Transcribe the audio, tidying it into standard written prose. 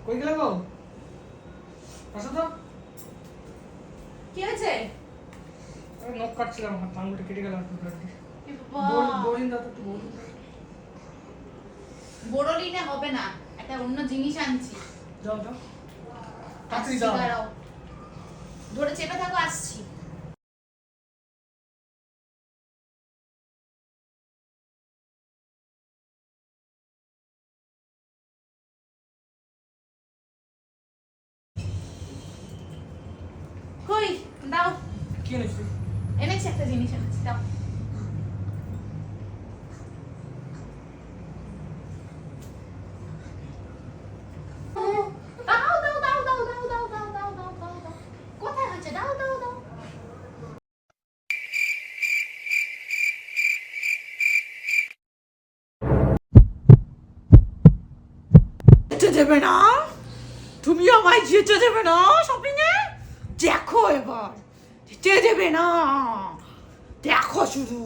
কই গেলে গো? আসো তো। কি হয়েছে? আমি নখ কাটছিলাম, হাত আঙুলটা কেটে গেল একটু আর কি। এ বাবা, বোরিং দাও তো একটু বোরিং। বোরোলিনে হবে না, একটা অন্য জিনিস আনছি। যাও যাও। তাড়াতাড়ি আসছি, যাও। দাঁড়াও। ধরে চেপে থাকো, আসছি। কই দাও, কি এনেছিস? এনেছি একটা জিনিস এনেছি, দাও। দাও দাও দাও দাও দাও দাও দাও দাও দাও দাও দাও। কোথায় হচ্ছে? দাও দাও দাও। যেতে দেবে না? তুমি আমায় যেতে দেবে না শপিং এ? দেখো এবার যেতে দেবে না, দেখো শুধু।